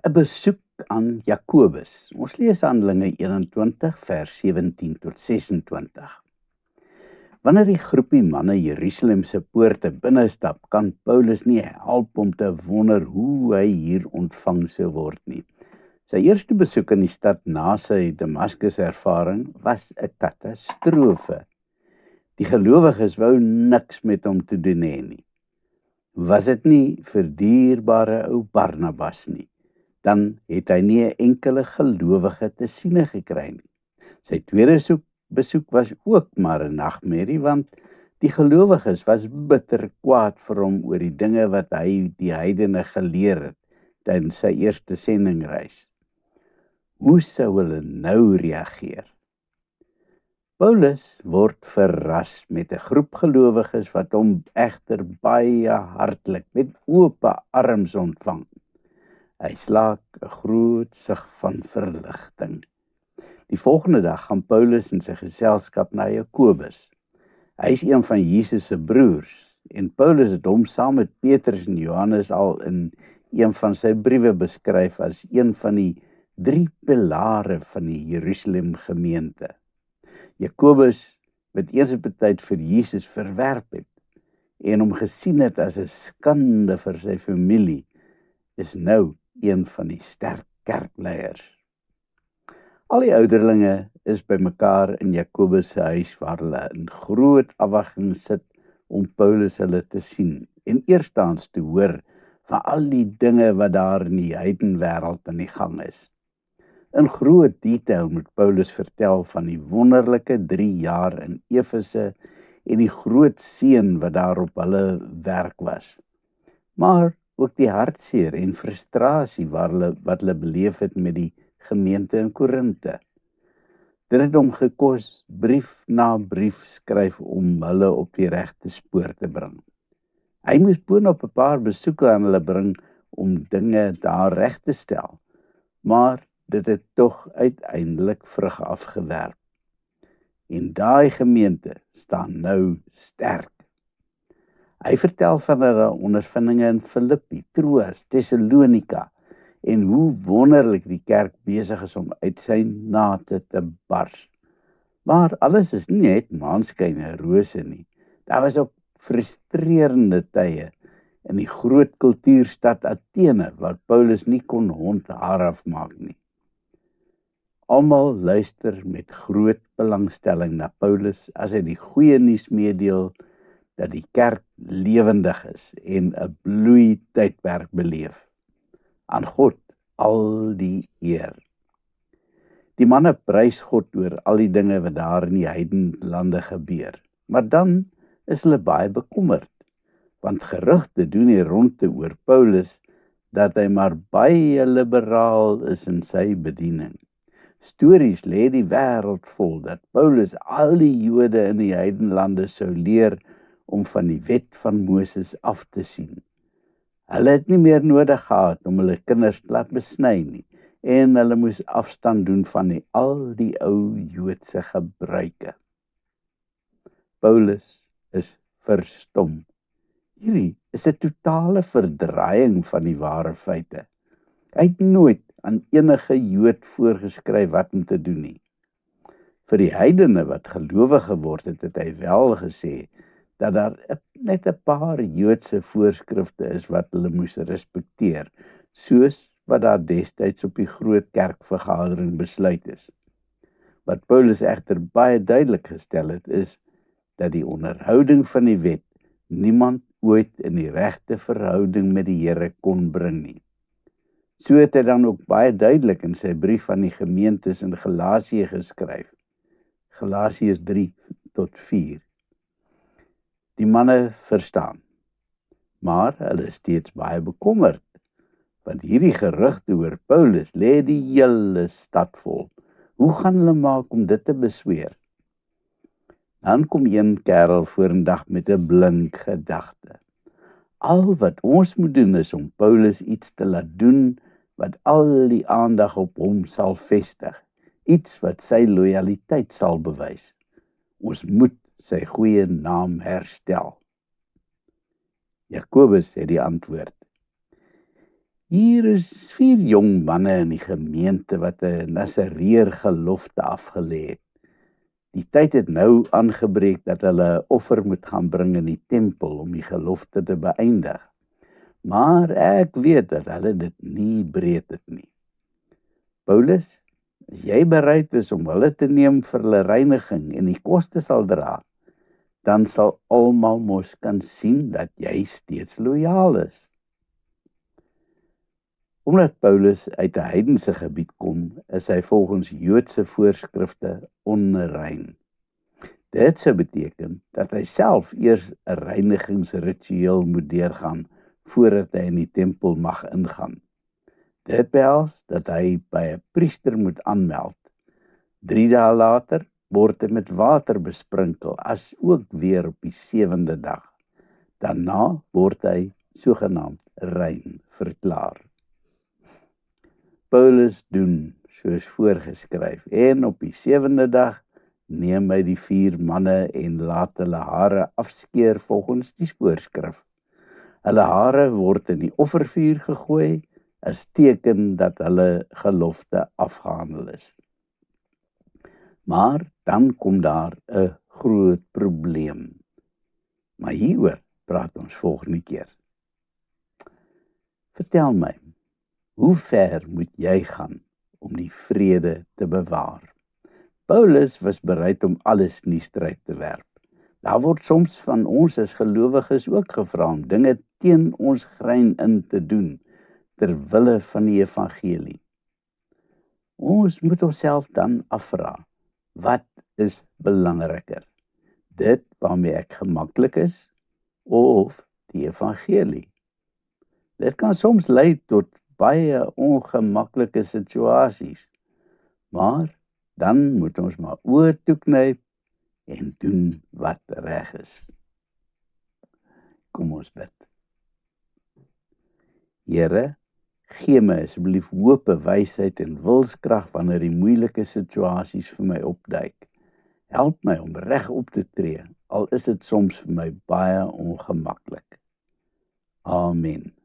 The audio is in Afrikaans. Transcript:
'n besoek aan Jakobus. Ons lees Handelinge 21 vers 17 tot 26. Wanneer die groepie manne Jerusalem se poorte binnestap, kan Paulus nie help om te wonder hoe hy hier ontvang sou word nie. Sy eerste besoek in die stad na sy Damaskus ervaring was 'n katastrofe. Die gelowiges wou niks met hom te doen hê nie. Was dit nie vir dierbare ou Barnabas nie, dan het hy nie 'n enkele gelowige te siene gekry nie. Sy tweede besoek was ook maar 'n nagmerrie, want die gelowiges was bitter kwaad vir hom oor die dinge wat hy die heidene geleer het tydens sy eerste sendingreis. Hoe sou hulle nou reageer? Paulus word verras met 'n groep gelowiges wat hom egter baie hartlik met oop arms ontvang. Hy slaak 'n groot sug van verligting. Die volgende dag gaan Paulus in sy geselskap na Jakobus. Hy is een van Jesus se broers en Paulus het hom saam met Petrus en Johannes al in een van sy briewe beskryf as een van die 3 pilare van die Jerusalem gemeente. Jakobus, wat eers op 'n tyd vir Jesus verwerp het en hom gesien het as 'n skande vir sy familie, is nou een van die sterk kerkleiers. Al die ouderlinge is bymekaar in Jakobus se huis waar hulle in groot afwagting sit om Paulus hulle te sien en eerstens te hoor van al die dinge wat daar in die heidenwêreld aan die gang is. In groot detail moet Paulus vertel van die wonderlike 3 jaar in Efese en die groot seën wat daar op hulle werk was. Maar ook die hartseer en frustrasie wat hulle beleef het met die gemeente in Korinte. Dit het hom gekos brief na brief skryf om hulle op die regte spoor te bring. Hy moes boonop 'n paar besoeke aan hulle bring om dinge daar reg te stel, maar dit het tog uiteindelik vrug afgewerp. En daai gemeente staan nou sterk. Hy vertel van hulle ondervindinge in Filippi, Troas, Thessalonika en hoe wonderlik die kerk besig is om uit sy nate te bars. Maar alles is nie net maanskyn en rose nie. Daar was ook frustrerende tye in die groot kultuurstad Athene waar Paulus nie kon hond haar afmaak nie. Almal luister met groot belangstelling na Paulus as hy die goeie nuus meedeel dat die kerk lewendig is en 'n bloei tydperk beleef. Aan God al die eer. Die manne prys God oor al die dinge wat daar in die heidenlande gebeur. Maar dan is hulle baie bekommerd, want gerugte doen die ronde oor Paulus dat hy maar baie liberaal is in sy bediening. Stories lê die wêreld vol dat Paulus al die Jode in die heidenlande sou leer om van die wet van Moses af te sien. Hulle het nie meer nodig gehad om hulle kinders te laat besny nie en hulle moes afstand doen van al die ou Joodse gebruike. Paulus is verstom. Hierdie is 'n totale verdraaiing van die ware feite. Hy het nooit aan enige Jood voorgeskryf wat om te doen nie. Vir die heidene wat gelowig geword het, het hy wel gesê dat daar net 'n paar Joodse voorskrifte is wat hulle moes respekteer, soos wat daar destyds op die groot kerkvergadering besluit is. Wat Paulus egter baie duidelik gestel het, is dat die onderhouding van die wet niemand ooit in die regte verhouding met die Here kon bring nie. So het hy dan ook baie duidelik in sy brief aan die gemeentes in Galasië geskryf. Galasiërs 3 tot 4. Die manne verstaan, maar hulle is steeds baie bekommerd, want hierdie gerugte oor Paulus lê die hele stad vol. Hoe gaan hulle maak om dit te besweer? Dan kom een kerel vorendag met 'n blink gedagte. Al wat ons moet doen is om Paulus iets te laat doen wat al die aandag op hom sal vestig. Iets wat sy lojaliteit sal bewys. Ons moet sy goeie naam herstel. Jakobus het die antwoord. Hier is 4 jong manne in die gemeente wat 'n Nasareer gelofte afgelê het. Die tyd het nou aangebreek dat hulle 'n offer moet gaan bring in die tempel om die gelofte te beëindig. Maar ek weet dat hulle dit nie breed het nie. Paulus, as jy bereid is om hulle te neem vir hulle reiniging en die koste sal dra, dan sal almal mos kan sien dat jy steeds lojaal is. Omdat Paulus uit 'n heidense gebied kom, is hy volgens Joodse voorskrifte onrein. Dit sou beteken dat hy self eers 'n reinigingsritueel moet deurgaan voordat hy in die tempel mag ingaan. Dit behels dat hy by 'n priester moet aanmeld. 3 dae later word hy met water besprinkel, as ook weer op die 7de dag. Daarna word hy sogenaamd rein verklaar. Paulus doen soos voorgeskryf en op die 7de dag neem hy die 4 manne en laat hulle hare afskeer volgens die voorskrif. Hulle hare word in die offervuur gegooi as teken dat hulle gelofte afgehandel is. Maar dan kom daar 'n groot probleem. Maar hieroor praat ons volgende keer. Vertel my, hoe ver moet jy gaan om die vrede te bewaar? Paulus was bereid om alles in die stryd te werp. Daar word soms van ons as gelowiges ook gevra om dinge teen ons grein in te doen, ter wille van die evangelie. Ons moet onsself dan afvra, wat is belangriker? Dit waarmee ek gemaklik is, of die evangelie? Dit kan soms lei tot baie ongemaklike situasies, maar dan moet ons maar oë toeknyp en doen wat reg is. Kom ons bid. Here, gee my asseblief hoop, wysheid en wilskrag wanneer die moeilike situasies vir my opduik. Help my om reg op te tree, al is dit soms vir my baie ongemaklik. Amen.